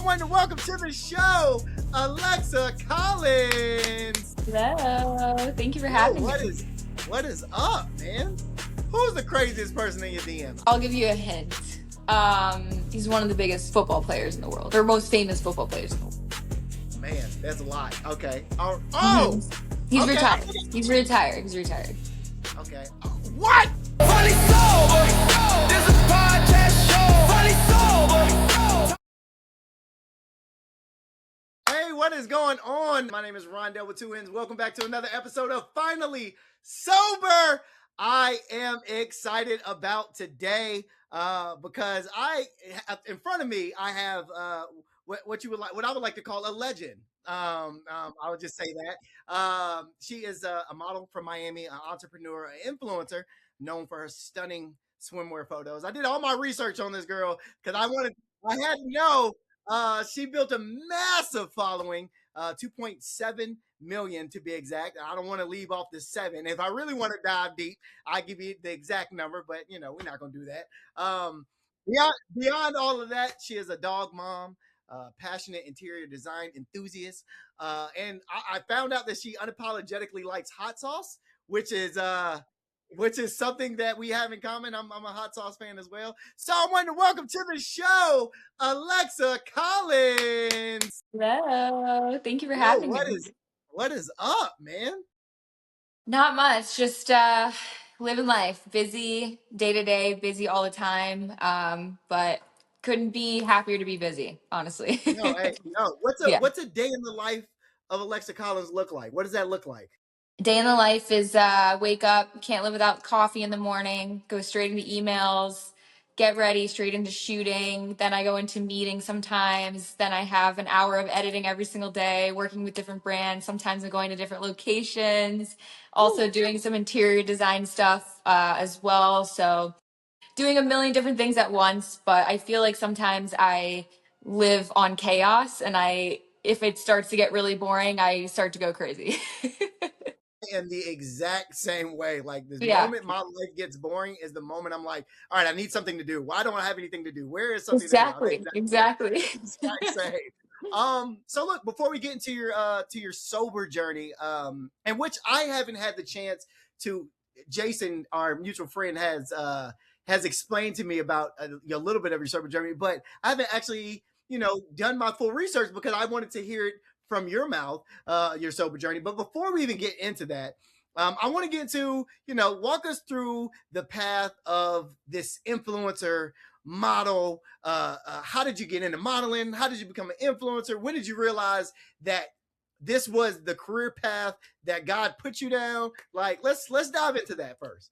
want to welcome to the show Alexa Collins. Hello. Thank you for Yo, having me. what is up, man? Who's the craziest person in your DMs? I'll give you a hint. He's one of the biggest football players in the world, or most famous football players in the world. Man, that's a lot. Okay. Oh, He's okay. retired. He's retired. He's retired. Okay. What? Funny sober. This is a podcast show. Funny sober. Hey, what is going on? My name is Ronndell with two N's. Welcome back to another episode of Finally Sober. I am excited about today because in front of me, I have what I would like to call a legend. I would just say that. She is a model from Miami, an entrepreneur, an influencer, known for her stunning swimwear photos. I did all my research on this girl because I had to know. She built a massive following, 2.7 million to be exact. I don't want to leave off the 7. If I really want to dive deep, I give you the exact number, but we're not going to do that. Beyond all of that, she is a dog mom, passionate interior design enthusiast, and I found out that she unapologetically likes hot sauce, which is something that we have in common. I'm a hot sauce fan as well. So I wanted to welcome to the show Alexa Collins. Hello. Thank you for Yo, having me. what is up, man? Not much. Just living life. Busy day to day, busy all the time. But couldn't be happier to be busy, honestly. No, Yeah. what's a day in the life of Alexa Collins look like? What does that look like? Day in the life is wake up, can't live without coffee in the morning, go straight into emails, get ready, straight into shooting. Then I go into meetings sometimes. Then I have an hour of editing every single day, working with different brands. Sometimes I'm going to different locations, also doing some interior design stuff as well. So doing a million different things at once. But I feel like sometimes I live on chaos and if it starts to get really boring, I start to go crazy. I am the exact same way. Like this Yeah. moment my life gets boring is the moment I'm like, all right, I need something to do. Why don't I have anything to do? Where is something to do? I'm Exactly. Exactly. exact same. So look, before we get into your sober journey, and which I haven't had the chance to, Jason, our mutual friend, has explained to me about a little bit of your sober journey, but I haven't actually done my full research because I wanted to hear it from your mouth, your sober journey. But before we even get into that, I want to get into, walk us through the path of this influencer model. How did you get into modeling? How did you become an influencer? When did you realize that this was the career path that God put you down? Like, let's dive into that first.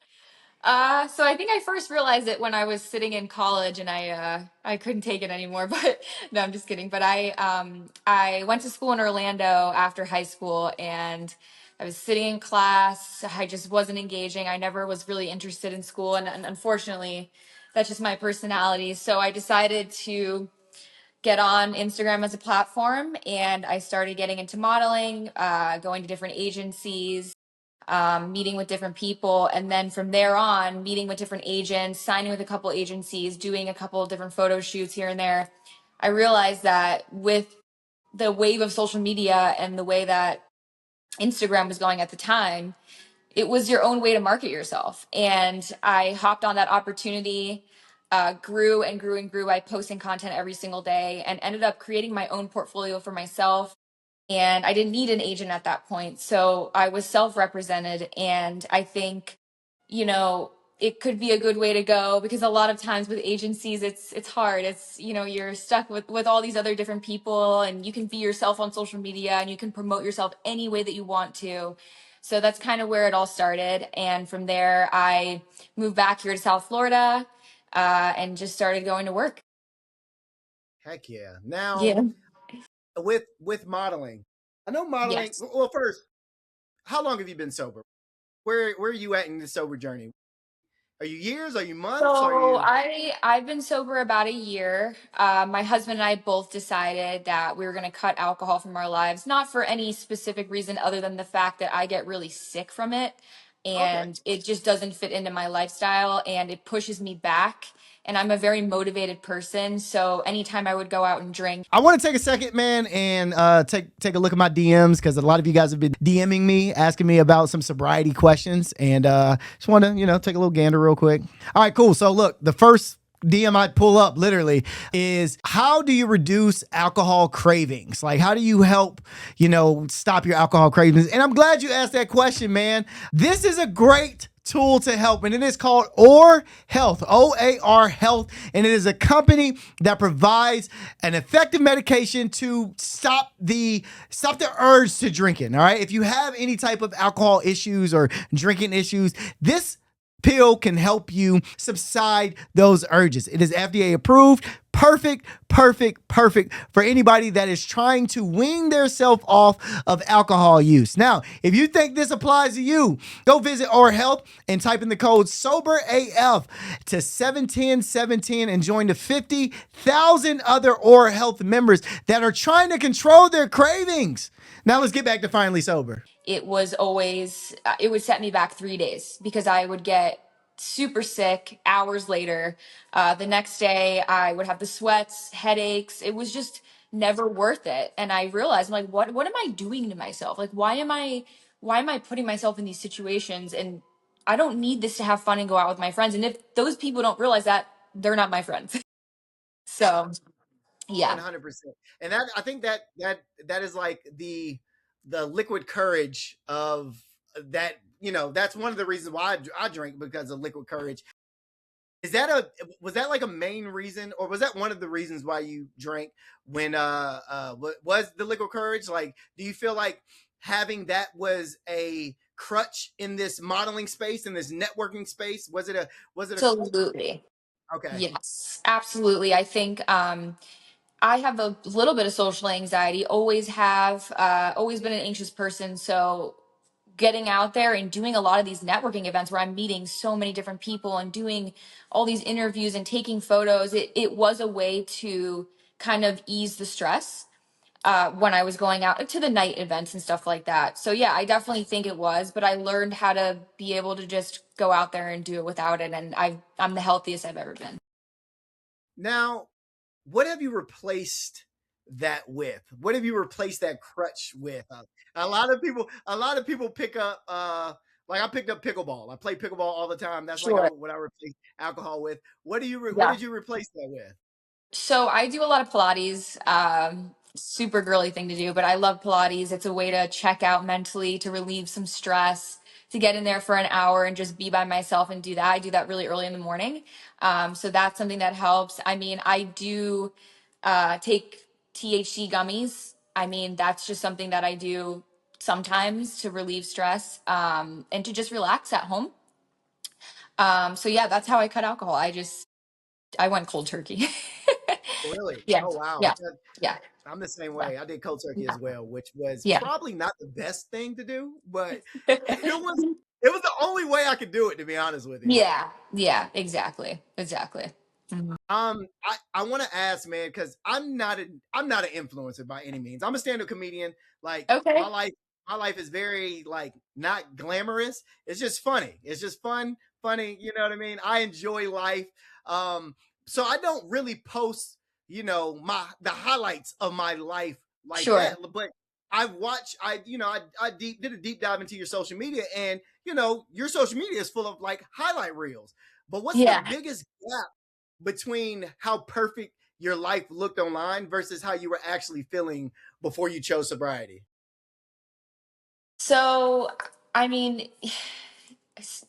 So I think I first realized it when I was sitting in college and I couldn't take it anymore, but no, I'm just kidding. But I went to school in Orlando after high school and I was sitting in class. I just wasn't engaging. I never was really interested in school and unfortunately that's just my personality. So I decided to get on Instagram as a platform and I started getting into modeling, going to different agencies, meeting with different people. And then from there on, meeting with different agents, signing with a couple agencies, doing a couple of different photo shoots here and there. I realized that with the wave of social media and the way that Instagram was going at the time, it was your own way to market yourself. And I hopped on that opportunity, grew and grew and grew by posting content every single day and ended up creating my own portfolio for myself. And I didn't need an agent at that point. So I was self-represented. And I think, it could be a good way to go because a lot of times with agencies, it's hard. It's, you're stuck with all these other different people and you can be yourself on social media and you can promote yourself any way that you want to. So that's kind of where it all started. And from there, I moved back here to South Florida and just started going to work. Heck yeah. Now, Yeah. with modeling, I know modeling. Yes. Well, first, how long have you been sober? Where are you at in the sober journey? Are you years? Are you months? Are So you I've been sober about a year. My husband and I both decided that we were going to cut alcohol from our lives, not for any specific reason other than the fact that I get really sick from it okay? and it just doesn't fit into my lifestyle and it pushes me back. and I'm a very motivated person. So anytime I would go out and drink. I want to take a second, man, and take a look at my DMs because a lot of you guys have been DMing me, asking me about some sobriety questions, and just want to take a little gander real quick. All right, cool. So look, the first DM I'd pull up literally is, how do you reduce alcohol cravings? Like, how do you help, stop your alcohol cravings? And I'm glad you asked that question, man. This is a great tool to help, and it is called OR Health, OAR Health, and it is a company that provides an effective medication to stop the urge to drinking. All right, if you have any type of alcohol issues or drinking issues, this pill can help you subside those urges. It is FDA approved. Perfect for anybody that is trying to wean themselves off of alcohol use. Now, if you think this applies to you, go visit Our Health and type in the code SOBERAF to 710 and join the 50,000 other Our Health members that are trying to control their cravings. Now let's get back to Finally Sober. It was always, it would set me back 3 days because I would get super sick hours later. The next day I would have the sweats, headaches. It was just never worth it. And I realized, I'm like, what am I doing to myself? Like, why am I putting myself in these situations? And I don't need this to have fun and go out with my friends. And if those people don't realize that, they're not my friends. So yeah, 100%. And that, I think that is like the liquid courage of that. That's one of the reasons why I drink, because of liquid courage. Was that like a main reason, or was that one of the reasons why you drank? When was the liquid courage? Like, do you feel like having that was a crutch in this modeling space, in this networking space? Was it a absolutely. okay? Yes, absolutely. I think I have a little bit of social anxiety, always have, always been an anxious person. So getting out there and doing a lot of these networking events where I'm meeting so many different people and doing all these interviews and taking photos, it was a way to kind of ease the stress when I was going out to the night events and stuff like that. So yeah, I definitely think it was, but I learned how to be able to just go out there and do it without it. And I'm the healthiest I've ever been. Now, what have you replaced that with? What have you replaced that crutch with? A lot of people pick up, like I picked up pickleball. I play pickleball all the time. That's like Sure. what I replace alcohol with. What Yeah. did you replace that with? So I do a lot of Pilates. Super girly thing to do, but I love Pilates. It's a way to check out mentally, to relieve some stress, to get in there for an hour and just be by myself and do that. I do that really early in the morning. So that's something that helps. I mean, I do take THC gummies. I mean, that's just something that I do sometimes to relieve stress and to just relax at home. So yeah, that's how I cut alcohol. I went cold turkey. Really? Yeah, Oh wow. yeah, yeah, I'm the same yeah, way. I did cold turkey yeah, as well, which was yeah. probably not the best thing to do, but it was the only way I could do it, to be honest with you. Yeah, yeah, exactly, exactly. Mhm. I want to ask, man, because I'm not an influencer by any means. I'm a stand-up comedian. Like Okay, my life is very like not glamorous. It's just funny. It's just funny. You know what I mean? I enjoy life. So I don't really post, the highlights of my life like sure. that. But I did a deep dive into your social media, and your social media is full of like highlight reels. But what's the Yeah. biggest gap between how perfect your life looked online versus how you were actually feeling before you chose sobriety? So, I mean,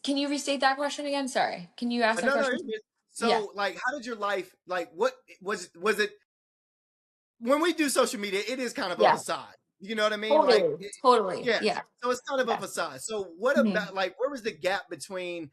can you restate that question again? Sorry. Can you ask that No, question? Yeah. so like, how did your life, like, what was it when we do social media? It is kind of a Yeah. facade. You know what I mean? Like, Totally. Totally. yeah. Yeah. So it's kind of a Yeah. facade. So what Mhm. about, like, where was the gap between,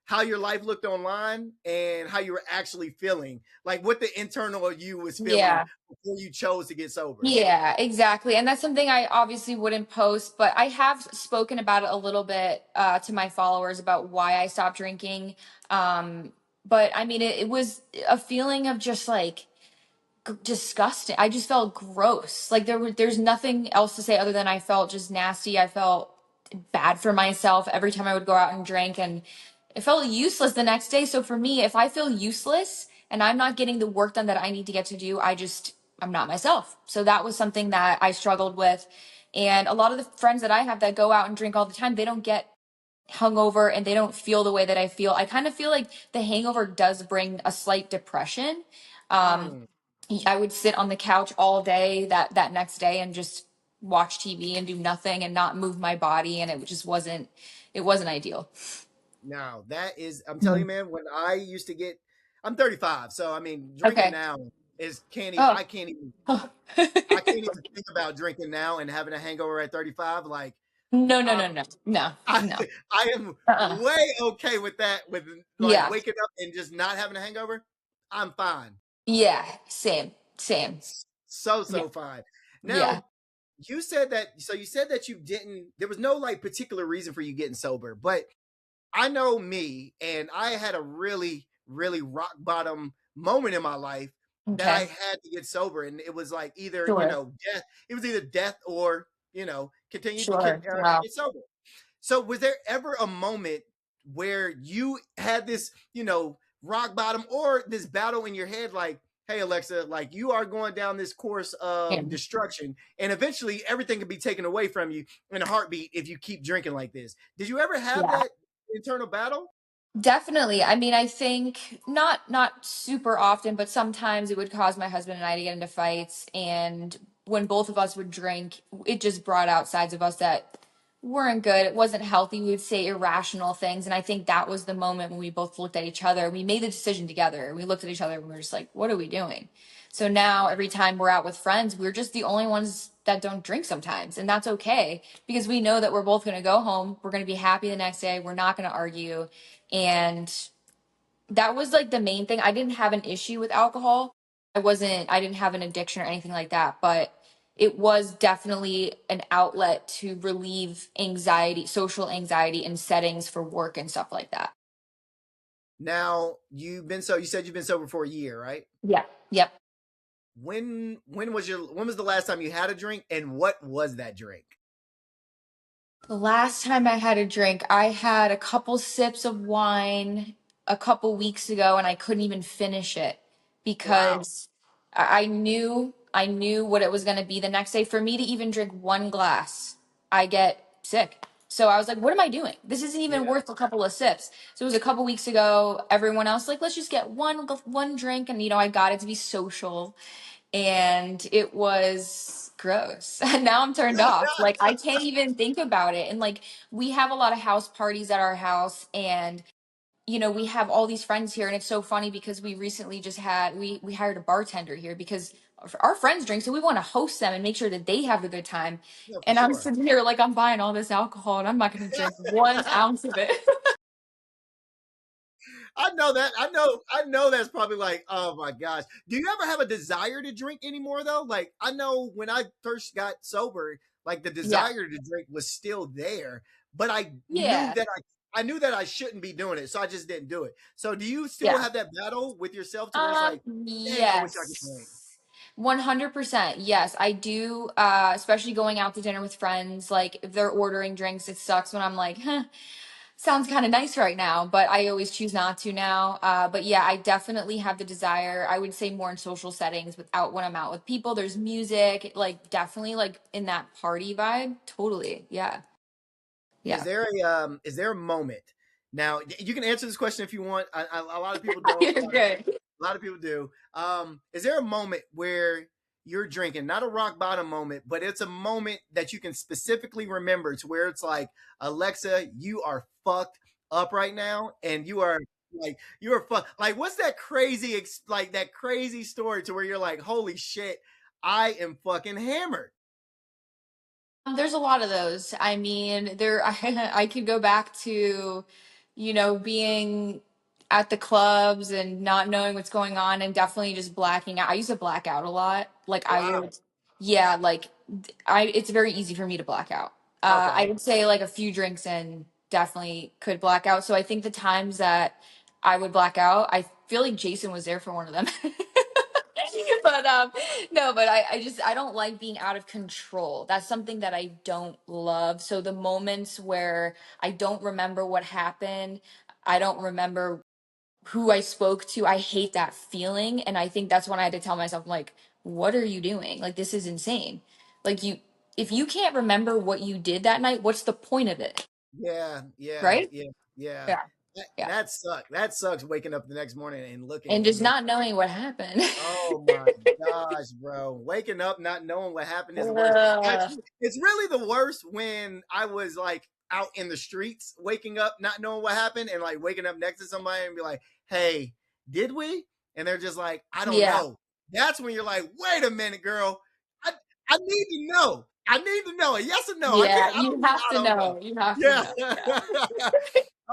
how your life looked online and how you were actually feeling? Like what the internal you was feeling Yeah. before you chose to get sober? Yeah, exactly. And that's something I obviously wouldn't post, but I have spoken about it a little bit to my followers about why I stopped drinking. But I mean, it was a feeling of just like disgusting. I just felt gross. Like there's nothing else to say other than I felt just nasty. I felt bad for myself every time I would go out and drink. And it felt useless the next day. So for me, if I feel useless and I'm not getting the work done that I need to get to do, I'm not myself. So that was something that I struggled with. And a lot of the friends that I have that go out and drink all the time, they don't get hungover and they don't feel the way that I feel. I kind of feel like the hangover does bring a slight depression. Um, Mm. I would sit on the couch all day that next day and just watch TV and do nothing and not move my body, and it wasn't ideal. Now that is, I'm telling you, Mhm. man. When I used to get, I'm 35, so I mean, drinking Okay. now is can't even. Oh. I can't even. Oh. I can't even think about drinking now and having a hangover at 35. Like, No, no, I, no, no, no, I, no. I am Uh-uh. way okay with that. With like Yeah. waking up and just not having a hangover, I'm fine. Yeah. Same. Same. So Yeah. fine. Yeah. Now, you said that. So you said that you didn't. There was no like particular reason for you getting sober, but I know me, and I had a really, really rock bottom moment in my life that I Okay. had to get sober, and it was like either Sure. death. It was either death or continue to Sure. Wow. get sober. So, was there ever a moment where you had this rock bottom or this battle in your head, like, hey Alexa, like you are going down this course Yeah. of destruction, and eventually everything can be taken away from you in a heartbeat if you keep drinking like this? Did you ever have Yeah. that internal battle? Definitely. I mean, I think not super often, but sometimes it would cause my husband and I to get into fights. And when both of us would drink, it just brought out sides of us that weren't good. It wasn't healthy. We would say irrational things. And I think that was the moment when we both looked at each other. We made the decision together. We looked at each other and we were just like, what are we doing? So now every time we're out with friends, we're just the only ones that don't drink sometimes. And that's okay because we know that we're both going to go home. We're going to be happy the next day. We're not going to argue. And that was like the main thing. I didn't have an issue with alcohol. I didn't have an addiction or anything like that, but it was definitely an outlet to relieve anxiety, social anxiety in settings for work and stuff like that. Now you said you've been sober for a year, right? Yeah. Yep. When was the last time you had a drink, and what was that drink? The last time I had a drink, I had a couple sips of wine a couple weeks ago and I couldn't even finish it Wow. because I knew what it was going to be the next day. For me to even drink one glass, I get sick. So I was like, what am I doing? This isn't even Yeah. worth a couple of sips. So it was a couple weeks ago. Everyone else like, let's just get one drink, and I got it to be social, and it was gross. And now I'm turned off. Like I can't even think about it. And like we have a lot of house parties at our house, and we have all these friends here, and it's so funny because we recently just had we hired a bartender here because our friends drink, so we want to host them and make sure that they have a good time. Yeah, for And I'm sure. sitting here like I'm buying all this alcohol and I'm not going to drink 1 ounce of it. I know that. I know that's probably like, oh my gosh. Do you ever have a desire to drink anymore though? Like I know when I first got sober, like the Yeah. desire to drink was still there, but Yeah. I knew that I shouldn't be doing it, so I just didn't do it. So do you still Yeah. have that battle with yourself to where it's like, dang, I wish I could drink? Yes. 100%. Yes, I do. Especially going out to dinner with friends. Like, if they're ordering drinks, it sucks when I'm like, huh, sounds kind of nice right now, but I always choose not to now. But yeah, I definitely have the desire. I would say more in social settings without when I'm out with people. There's music, like, definitely like in that party vibe. Totally. Yeah. Yeah. Is there a moment now? You can answer this question if you want. A lot of people don't. You're good. A lot of people do. Is there a moment where you're drinking, not a rock bottom moment, but it's a moment that you can specifically remember to where it's like, Alexa, you are fucked up right now, and you are fucked. Like, what's that like that crazy story to where you're like, holy shit, I am fucking hammered. There's a lot of those. I mean, I could go back to, being at the clubs and not knowing what's going on and definitely just blacking out. I used to black out a lot. Like I Wow. would, yeah, like it's very easy for me to black out. I Okay. would say like a few drinks in definitely could black out. So I think the times that I would black out, I feel like Jason was there for one of them. But no, but I don't like being out of control. That's something that I don't love. So the moments where I don't remember what happened, I don't remember who I spoke to. I hate that feeling. And I think that's when I had to tell myself, like, what are you doing? Like, this is insane. Like, if you can't remember what you did that night, what's the point of it? Yeah, yeah, Right? yeah, yeah. Yeah. That, Yeah. that sucks. That sucks waking up the next morning and looking And and just being, not knowing what happened. oh my gosh, bro. Waking up not knowing what happened is the worst. Ugh. Actually, it's really the worst when I was like out in the streets, waking up, not knowing what happened, and like waking up next to somebody and be like, hey, did we? And they're just like, I don't Yeah. know. That's when you're like, wait a minute, girl. I, I need to know. I need to know. A yes or no. I Yeah. can't, I You don't, have I to don't know. know. You have to know. Yeah. Yeah.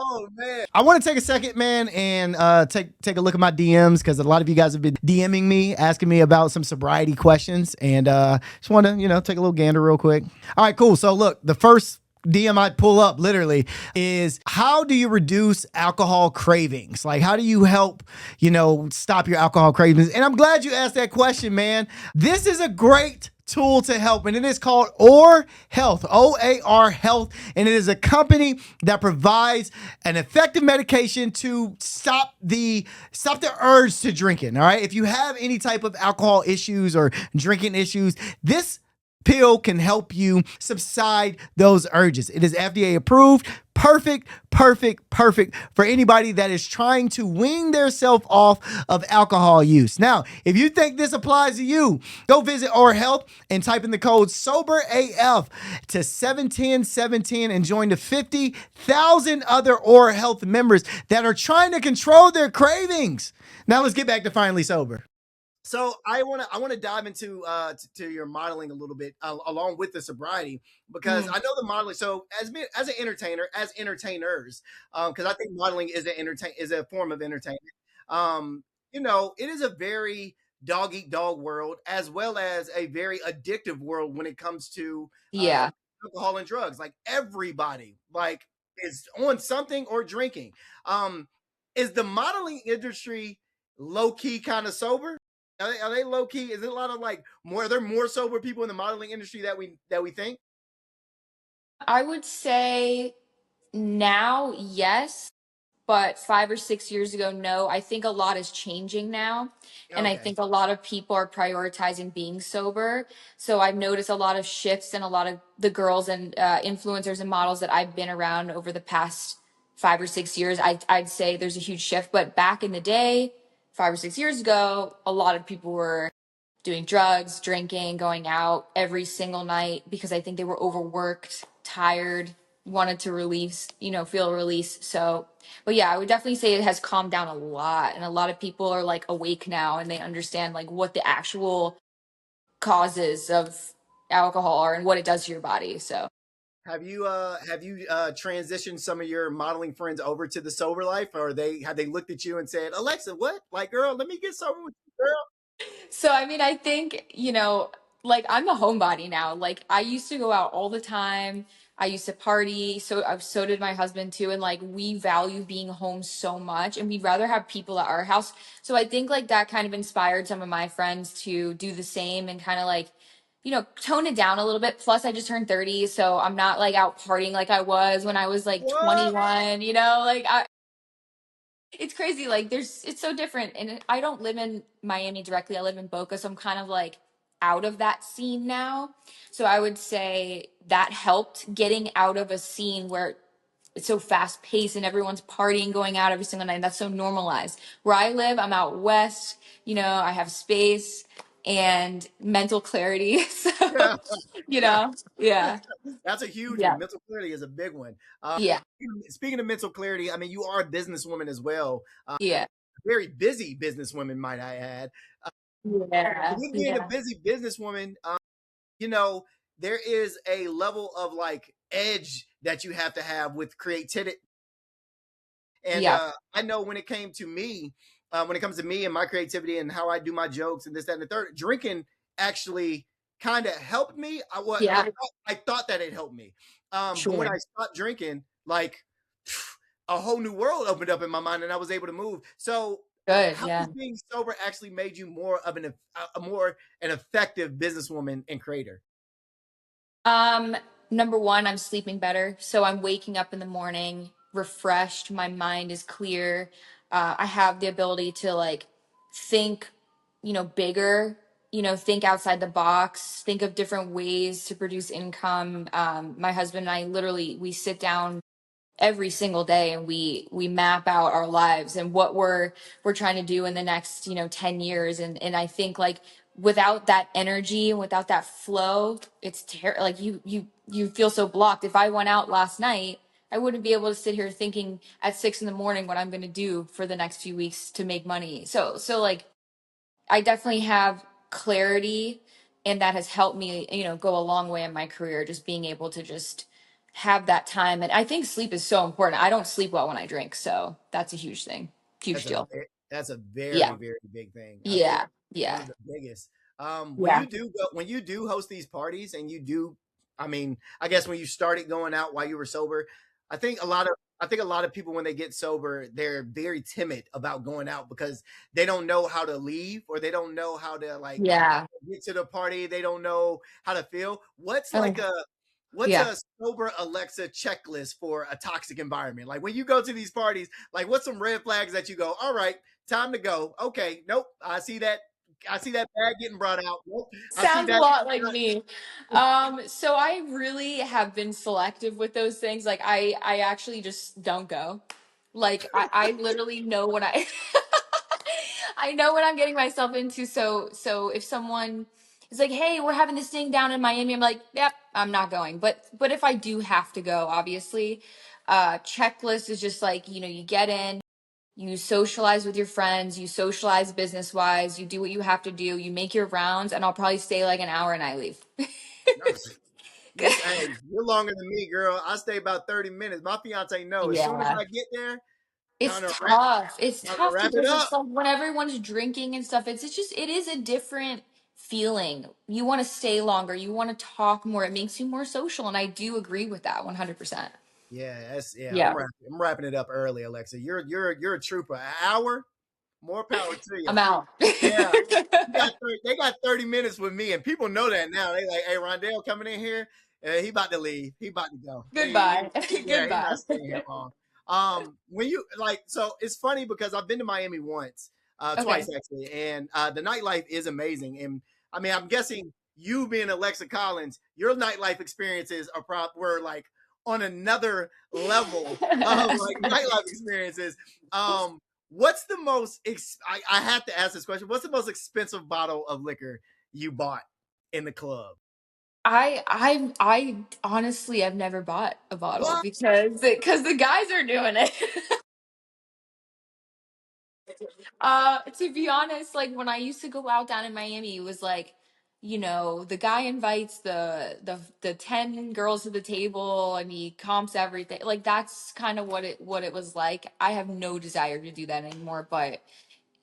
Oh man. I want to take a second, man, and take a look at my DMs because a lot of you guys have been DMing me, asking me about some sobriety questions, and just want to take a little gander real quick. All right, cool. So look, the first DM I pull up literally is, how do you reduce alcohol cravings? Like, how do you help, stop your alcohol cravings? And I'm glad you asked that question, man. This is a great tool to help, and it is called OR Health, OAR Health, and it is a company that provides an effective medication to stop the urge to drinking. All right, if you have any type of alcohol issues or drinking issues, this pill can help you subside those urges. It is FDA approved. Perfect for anybody that is trying to wean themselves off of alcohol use. Now, if you think this applies to you, go visit Our Health and type in the code SOBERAF to 710-710 and join the 50,000 other Our Health members that are trying to control their cravings. Now let's get back to Finally Sober. So I want to dive into to your modeling a little bit along with the sobriety, because I know the modeling. So as an entertainer, as entertainers, because I think modeling is a form of entertainment. It is a very dog eat dog world, as well as a very addictive world when it comes to Yeah. alcohol and drugs. Like everybody is on something or drinking. Is the modeling industry low key kind of sober? Are they low key? Is it a lot of are there more sober people in the modeling industry that we think? I would say now, yes, but 5 or 6 years ago, no. I think a lot is changing now. And I Okay. think a lot of people are prioritizing being sober. So I've noticed a lot of shifts in a lot of the girls and influencers and models that I've been around over the past 5 or 6 years. I'd say there's a huge shift. But back in the day, 5 or 6 years ago, a lot of people were doing drugs, drinking, going out every single night because I think they were overworked, tired, wanted to release, feel release. So, but yeah, I would definitely say it has calmed down a lot. And a lot of people are like awake now and they understand like what the actual causes of alcohol are and what it does to your body. So, Have you transitioned some of your modeling friends over to the sober life, or have they looked at you and said, Alexa, what? Like, girl, let me get sober with you, girl. so I mean, I think, like I'm a homebody now. Like I used to go out all the time. I used to party. So did my husband too. And like we value being home so much and we'd rather have people at our house. So I think like that kind of inspired some of my friends to do the same and kind of like, tone it down a little bit. Plus I just turned 30. So I'm not like out partying like I was when I was like What? 21, like it's crazy. Like it's so different. And I don't live in Miami directly. I live in Boca. So I'm kind of like out of that scene now. So I would say that helped getting out of a scene where it's so fast paced and everyone's partying, going out every single night. That's so normalized. Where I live, I'm out west, I have space and mental clarity. So, Yeah. yeah. That's a huge Yeah. one. Mental clarity is a big one. Yeah. Speaking of mental clarity, I mean, you are a businesswoman as well. Yeah. Very busy businesswoman, might I add. Yeah. With being a Yeah. busy businesswoman, you know, there is a level of edge that you have to have with creativity. And Yeah. I know when it comes to me and my creativity and how I do my jokes and this, that, and the third, drinking actually kind of helped me. Yeah. I thought that it helped me. But when Sure. I stopped drinking, a whole new world opened up in my mind and I was able to move. So Good. how Yeah. has being sober actually made you more of an effective businesswoman and creator? Um, Number one, I'm sleeping better. So I'm waking up in the morning refreshed. My mind is clear. I have the ability to like think, bigger, think outside the box, think of different ways to produce income. My husband and I literally, we sit down every single day and we map out our lives and what we're trying to do in the next 10 years, and I think like without that energy and without that flow, it's like you feel so blocked. If I went out last night, I wouldn't be able to sit here thinking at 6 in the morning what I'm going to do for the next few weeks to make money. So like I definitely have clarity, and that has helped me, go a long way in my career, just being able to just have that time. And I think sleep is so important. I don't sleep well when I drink, so that's a huge thing. Huge deal. That's a very, Yeah. very big thing. I think Yeah. one Yeah. of the biggest. Yeah. When you do host these parties and you do, I mean, I guess when you started going out while you were sober, I think a lot of I think a lot of people when they get sober, they're very timid about going out because they don't know how to leave or they don't know how to like Yeah. get to the party. They don't know how to feel. Oh, What's yeah. a sober Alexa checklist for a toxic environment? Like when you go to these parties, like what's some red flags that you go, all right, time to go. Okay, nope, I see that. I see that bag getting brought out. Nope, I see Sounds a that. lot like me. So I really have been selective with those things. Like I actually just don't go. Like I literally know what I I know what I'm getting myself into. So if someone is like, "Hey, we're having this thing down in Miami," I'm like, "Yep, I'm not going." But if I do have to go, obviously, checklist is just like, you get in, you socialize with your friends, you socialize business wise, you do what you have to do, you make your rounds, and I'll probably stay like an hour and I leave. Hey, you're longer than me, girl. I stay about 30 minutes. My fiance knows. As soon as Yeah. I get there, It's time to wrap, tough. It's time to tough wrap it because up. it's like when everyone's drinking and stuff, it's just, it is a different feeling. You want to stay longer, you want to talk more, it makes you more social. And I do agree with that 100%. Yeah. Yeah. I'm wrapping it up early, Alexa. You're a trooper. An hour, more power to you. I'm out. Yeah, they got 30 minutes with me, and people know that now. They like, hey, Ronndell coming in here. He about to leave. He about to go. Goodbye. He Goodbye. not staying here long. When you like, so it's funny because I've been to Miami once, Okay. twice actually, and the nightlife is amazing. And I mean, I'm guessing you being Alexa Collins, your nightlife experiences were like on another level of like nightlife experiences. Um, What's the most? I have to ask this question. What's the most expensive bottle of liquor you bought in the club? I honestly I've never bought a bottle What? because the guys are doing it. To be honest, like when I used to go out down in Miami, it was like, the guy invites the 10 girls to the table and he comps everything. Like that's kind of what it was like. I have no desire to do that anymore, but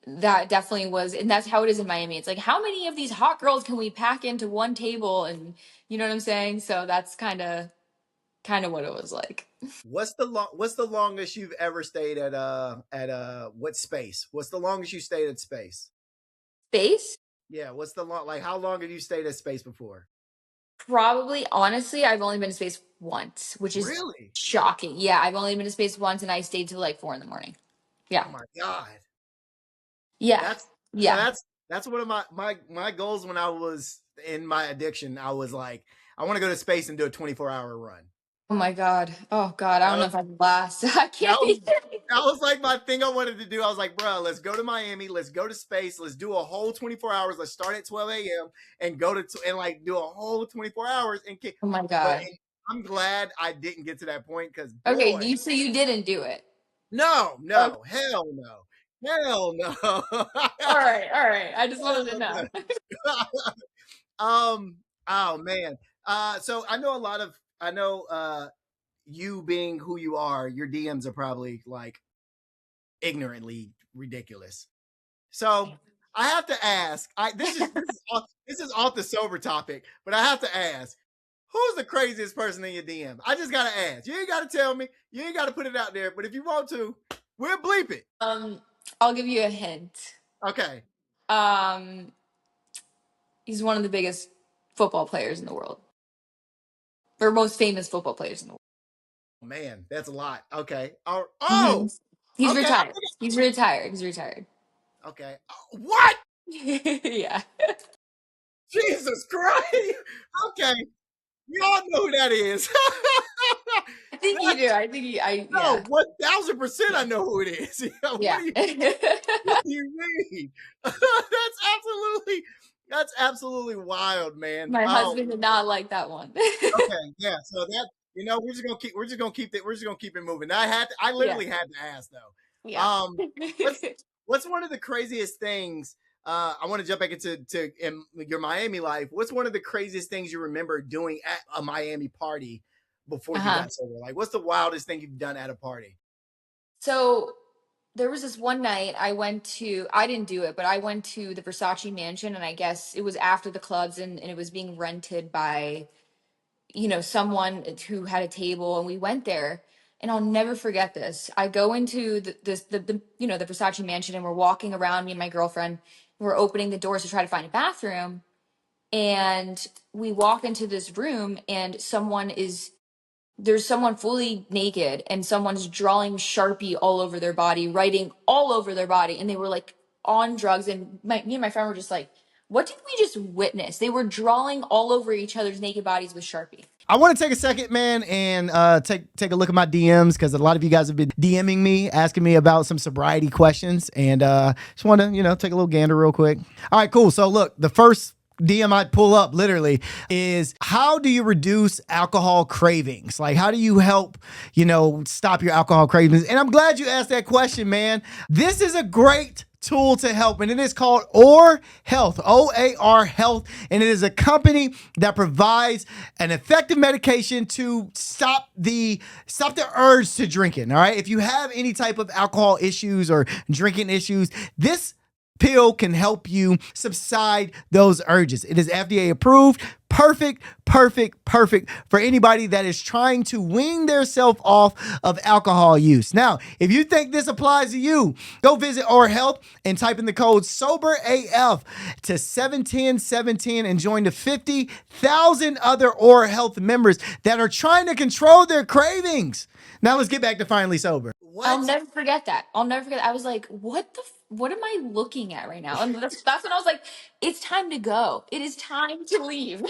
that definitely was, and that's how it is in Miami. It's like how many of these hot girls can we pack into one table, and you know what I'm saying? So that's kind of what it was like. What's the longest you've ever stayed at what space? What's the longest you stayed at space? Space? Yeah, what's the long like how long have you stayed at space before? Probably, honestly, I've only been to space once, which is Really? shocking. Yeah, I've only been to space once and I stayed till like 4 in the morning. Yeah. Oh my god. Yeah. That's Yeah. that's one of my goals when I was in my addiction. I was like, I want to go to space and do a 24-hour run. Oh my God. Oh God. I That don't know was if I can last. I that can't was even. that was like my thing I wanted to do. I was like, bro, let's go to Miami, let's go to space, let's do a whole 24 hours. Let's start at 12 a.m. and go to and like do a whole 24 hours and kick. Oh my But God. I'm glad I didn't get to that point because Okay. boy, So you didn't do it. Okay. hell no, hell no. All right. All right. I just wanted to Hell know. no. Oh man. So I know you being who you are, your DMs are probably like ignorantly ridiculous. So I have to ask. This is off the sober topic, but I have to ask: who's the craziest person in your DM? I just gotta ask. You ain't gotta tell me. You ain't gotta put it out there. But if you want to, we'll bleep it. I'll give you a hint. Okay. Um, he's one of the biggest football players in the world, or most famous football players in the world. Man, that's a lot. Okay. Oh, Mhm. He's okay. retired. He's retired. He's retired. Okay. What? Yeah. Jesus Christ. Okay. Y'all know who that is. I think you do. I think you, I, No, yeah. 1000% I Yeah. know who it is. Yeah. What do you mean? That's absolutely wild, man. My Oh, husband did not like that one. okay, yeah. So that we're just gonna keep it moving. I Yeah. literally had to ask though. Yeah. What's one of the craziest things? I want to jump back into in your Miami life. What's one of the craziest things you remember doing at a Miami party before you Uh-huh. got sober? Like, what's the wildest thing you've done at a party? So there was this one night I didn't do it, but I went to the Versace mansion, and I guess it was after the clubs, and it was being rented by, someone who had a table, and we went there. And I'll never forget this. I go into the Versace mansion, and we're walking around, me and my girlfriend. We're opening the doors to try to find a bathroom, and we walk into this room, and there's someone fully naked, and someone's drawing Sharpie all over their body, writing all over their body, and they were like on drugs. And me and my friend were just like, what did we just witness? They were drawing all over each other's naked bodies with Sharpie. I want to take a second, man, and take a look at my DMs because a lot of you guys have been DMing me, asking me about some sobriety questions, and just want to take a little gander real quick. All right, cool. So look, the first DM I pull up literally is, how do you reduce alcohol cravings? Like, how do you help, stop your alcohol cravings? And I'm glad you asked that question, man. This is a great tool to help, and it is called OR Health, OAR Health, and it is a company that provides an effective medication to stop the urge to drinking. All right, if you have any type of alcohol issues or drinking issues, this pill can help you subside those urges. It is FDA approved. Perfect for anybody that is trying to wean themselves off of alcohol use. Now, if you think this applies to you, go visit Our Health and type in the code SOBERAF to 71017 and join the 50,000 other Our Health members that are trying to control their cravings. Now let's get back to finally sober. I'll What? never forget that. I'll never forget. I was like, what am I looking at right now? And that's when I was like, it's time to go. It is time to leave.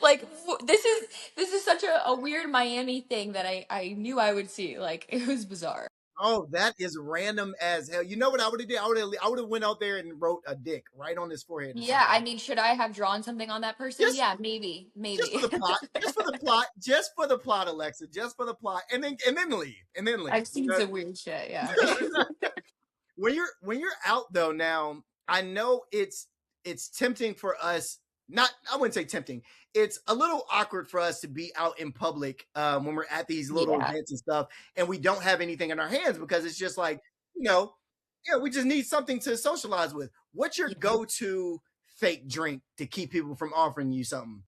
Like, this is such a weird Miami thing that I knew I would see. Like, it was bizarre. Oh, that is random as hell. You know what I would have did? I would have went out there and wrote a dick right on his forehead or Yeah, I something. mean, should I have drawn something on that person? Just Yeah, maybe, just for maybe. the plot. Just for the plot. Just for the plot, Alexa. Just for the plot. And then leave. And then leave. I've seen some weird shit. Yeah. When you're out though now, I know it's tempting for us. Not, I wouldn't say tempting. It's a little awkward for us to be out in public when we're at these little Yeah. events and stuff, and we don't have anything in our hands because it's just like, you know, yeah, we just need something to socialize with. What's your Yeah. go-to fake drink to keep people from offering you something?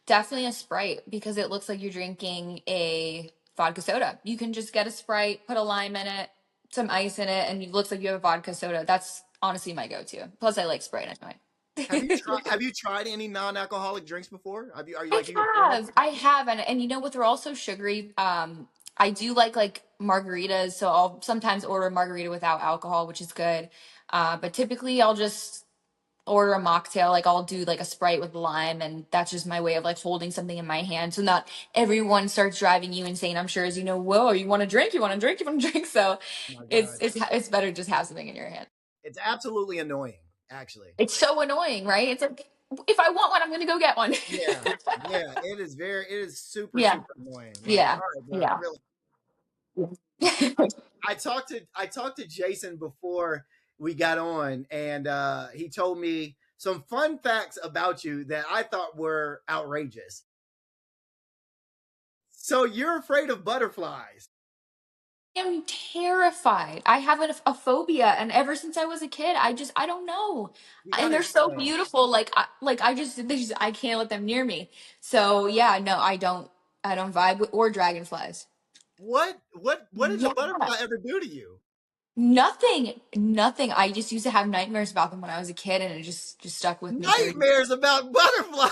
Definitely a Sprite because it looks like you're drinking a vodka soda. You can just get a Sprite, put a lime in it, some ice in it, and it looks like you have a vodka soda. That's honestly my go-to. Plus, I like Sprite anyway. Have you tried any non-alcoholic drinks before? Are you I like, you a fan? I have, and you know what? They're also sugary. I do like margaritas, so I'll sometimes order a margarita without alcohol, which is good. But typically, I'll just order a mocktail. Like I'll do like a Sprite with lime, and that's just my way of like holding something in my hand, so not everyone starts driving you insane. I'm sure, as you know, whoa, you want to drink, you want to drink, you want to drink. So Oh my it's god, it's better to just have something in your hand. it's absolutely annoying, actually. It's so annoying, right? It's like if I want one, I'm gonna go get one. Yeah, yeah, it is super, Yeah, super annoying. Like, yeah, all right, bro, yeah. really. Yeah. I talked to Jason before we got on, and he told me some fun facts about you that I thought were outrageous. So you're afraid of butterflies. am terrified. I have a phobia, and ever since I was a kid, I don't know. You And gotta they're so explain. beautiful. I can't let them near me. So yeah, no, I don't vibe with or dragonflies. What did the Yeah, butterfly ever do to you? nothing. I just used to have nightmares about them when I was a kid, and it just stuck with me for. Nightmares about butterflies.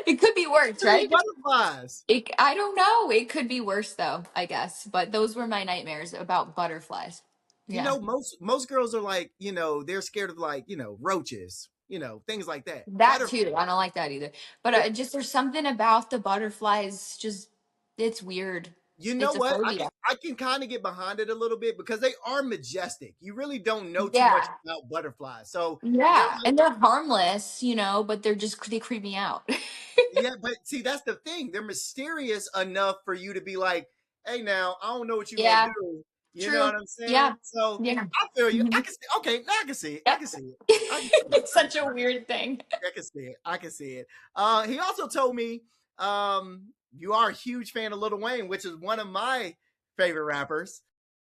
It could be worse, Three right? butterflies. I don't know. It could be worse though, I guess. But those were my nightmares about butterflies. You Yeah. know, most girls are like, they're scared of like, roaches, things like that. That too. I don't like that either. But It, just there's something about the butterflies just it's weird. you know It's a what? I can phobia. I can kind of get behind it a little bit because they are majestic. You really don't know too much Yeah. about butterflies. So they're Yeah. like, And they're harmless, but they creep me out. yeah, but see, that's the thing. They're mysterious enough for you to be like, hey, now I don't know what you're gonna Yeah. do. You know True. what I'm saying? Yeah. So Yeah. I feel you. I Mhm. can see. Okay, now I can see it. I Yeah. can see it. I can see it. It's such a weird thing. I can see it. I can see it. He also told me you are a huge fan of Lil Wayne, which is one of my favorite rappers.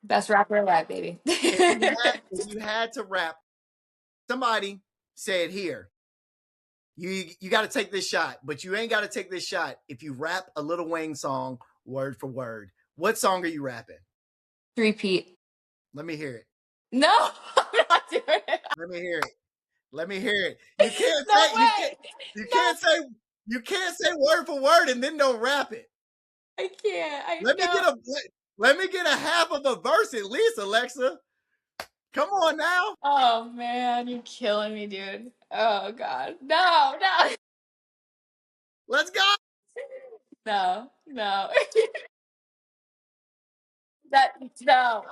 Best rapper alive, baby. If you had to rap, somebody said here, you got to take this shot, but you ain't got to take this shot if you rap a Lil Wayne song word for word. What song are you rapping? Repeat. Let me hear it. No, I'm not doing it. Let me hear it. Let me hear it. You can't No say you can't way. you No, can't say you can't say word for word and then don't rap it. I can't. I Let me know. get a let me get a half of a verse at least, Alexa. Come on now. Oh man, you're killing me, dude. Oh god. No, no. Let's go. No, no. That no.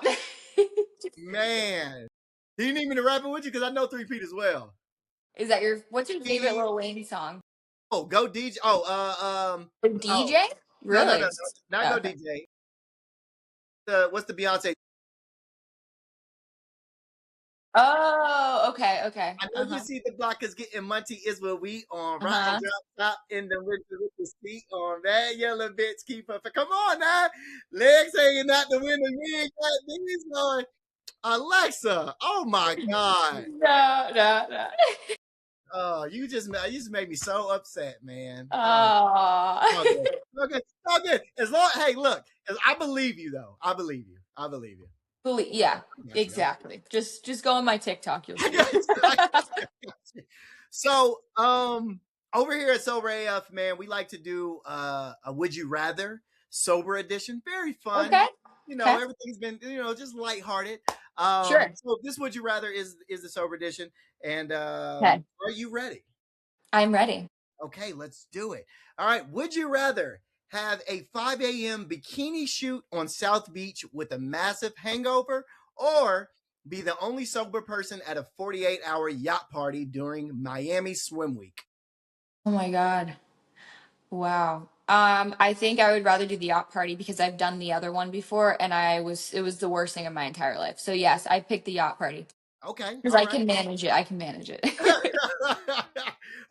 Man. Do you need me to rap it with you? Because I know 3 Pete as well. Is that what's your favorite Lil Wayne song? Oh, go DJ. Oh, The oh. DJ? No, no, no, Really? no. Not Oh, no okay. DJ. What's the Beyonce? Oh, okay, okay. I know you Uh-huh. see the blockers getting munty is what we on. Right and Uh-huh. drop top in the winter with the seat on. That yellow bitch keep up. Come on now. Legs hanging out the window. You ain't got these going. Alexa. Oh my God. No, no, no. Oh, you just made me so upset, man. Oh, Oh. all good. All good. All good. As long hey, look, I believe you though. I believe you. I believe you. Yeah, I got you. exactly. Just go on my TikTok, you'll I see. got you. I got you. So, over here at Sober AF, man, we like to do a Would You Rather sober edition. Very fun. Okay. Okay. Everything's been, just lighthearted. Sure. So this Would You Rather is the sober edition. And Okay. are you ready? I'm ready. Okay, let's do it. All right. Would you rather have a 5 a.m. bikini shoot on South Beach with a massive hangover or be the only sober person at a 48-hour yacht party during Miami Swim Week? Oh my God. Wow. I think I would rather do the yacht party because I've done the other one before and it was the worst thing of my entire life. So yes, I picked the yacht party Okay. because All I right. can manage it. I can manage it.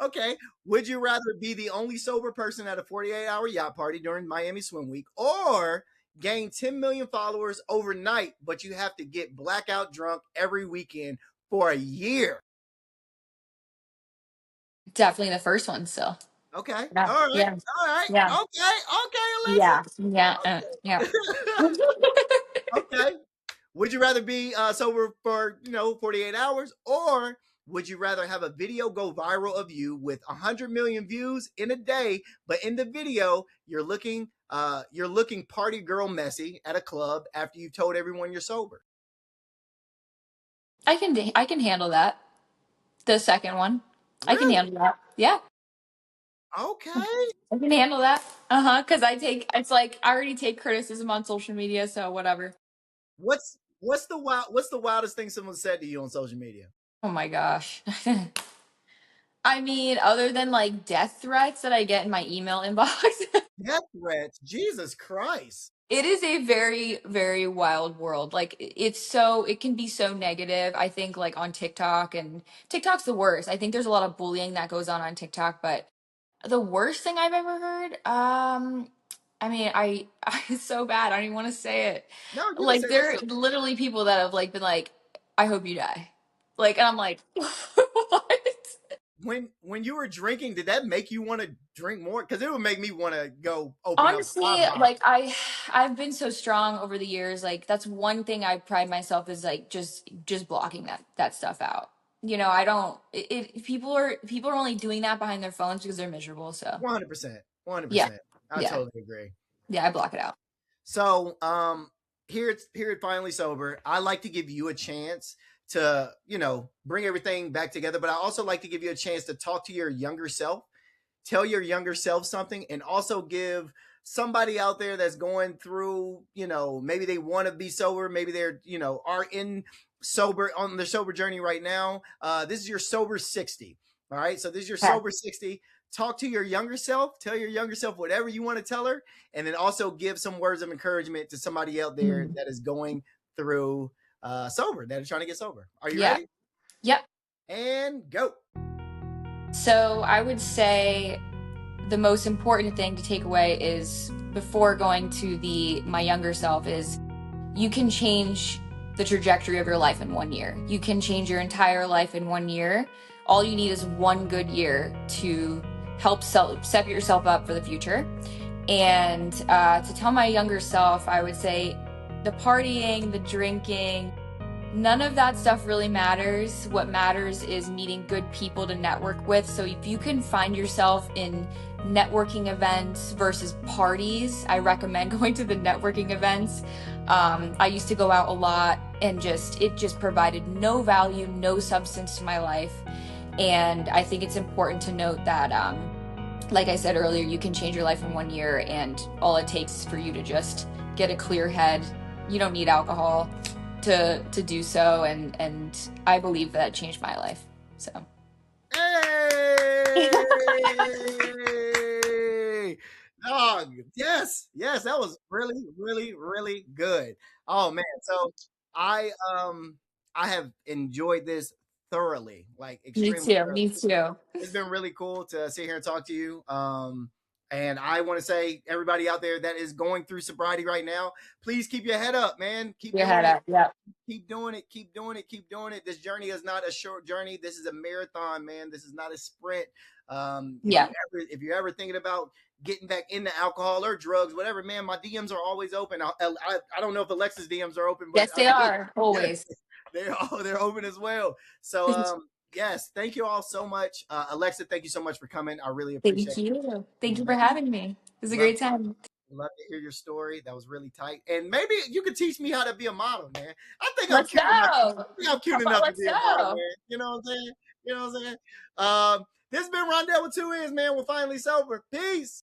Okay. Would you rather be the only sober person at a 48-hour yacht party during Miami Swim Week or gain 10 million followers overnight, but you have to get blackout drunk every weekend for a year? Definitely the first one still. Okay. Yeah. All right. Yeah. All right. Yeah. Okay. Yeah. Yeah. Yeah. Alexa. Okay. Would you rather be sober for 48 hours, or would you rather have a video go viral of you with 100 million views in a day, but in the video you're looking party girl messy at a club after you've told everyone you're sober? I can handle that. The second one. I can Really? handle that. Yeah. Okay. I can handle that. Because it's like I already take criticism on social media, so whatever. What's the wildest thing someone said to you on social media? Oh my gosh. I mean, other than like death threats that I get in my email inbox, Death threats. Jesus Christ. it is a very, very wild world. Like it can be so negative. I think like on TikTok and TikTok's the worst. I think there's a lot of bullying that goes on TikTok, but the worst thing I've ever heard, I mean, it's so bad. I don't even want to say it. No, you can Like say there this. are literally people that have like been like, I hope you die. Like, and I'm like, what? When you were drinking, did that make you want to drink more? Because it would make me want to go open up Honestly, Popeye. like I've been so strong over the years. Like that's one thing I pride myself is like just blocking that stuff out. you know, I don't. People are only doing that behind their phones because they're miserable. So 100%. 100%. yeah, I yeah, totally agree. yeah. I block it out. So, here at Finally Sober, I like to give you a chance to, you know, bring everything back together, but I also like to give you a chance to talk to your younger self, tell your younger self something, and also give somebody out there that's going through, you know, maybe they want to be sober, maybe they're, you know, are in sober on their sober journey right now. This is your sober 60. All right. So this is your Okay. sober 60. Talk to your younger self, tell your younger self whatever you want to tell her, and then also give some words of encouragement to somebody out there that is going through sober, that is trying to get sober. Are you ready? Yep. And go. So I would say the most important thing to take away is, before going to my younger self, is you can change the trajectory of your life in 1 year. You can change your entire life in 1 year. All you need is one good year to help set yourself up for the future. And to tell my younger self, I would say the partying, the drinking, none of that stuff really matters. What matters is meeting good people to network with. So if you can find yourself in networking events versus parties, I recommend going to the networking events. I used to go out a lot, and it just provided no value, no substance to my life. And I think it's important to note that, like I said earlier, you can change your life in 1 year, and all it takes is for you to just get a clear head. You don't need alcohol to do so, and I believe that changed my life. So Hey! Dog. Yes, that was really, really, really good. Oh man. So I have enjoyed this thoroughly, like me extremely too. thoroughly. Me too. It's been really cool to sit here and talk to you. And I want to say, everybody out there that is going through sobriety right now, please keep your head up, man. Keep Your doing head it. up. Yep. Keep doing it. Keep doing it. Keep doing it. This journey is not a short journey. This is a marathon, man. This is not a sprint. Yeah. If you're ever thinking about getting back into alcohol or drugs, whatever, man, my DMs are always open. I don't know if Alexa's DMs are open, but Yes, they are always. they're open as well. So yes, thank you all so much. Alexa, thank you so much for coming. I really appreciate Thank it. you. Thank you for having me. It was a Love great time. Love to hear your story. That was really tight. And maybe you could teach me how to be a model, man. I think I'm Let's cute enough. I go. think I'm cute How about enough to let's be a model, go? man. You know what I'm saying? You know what I'm saying? This has been Ronndell with 2 N's, man. We're finally sober. Peace.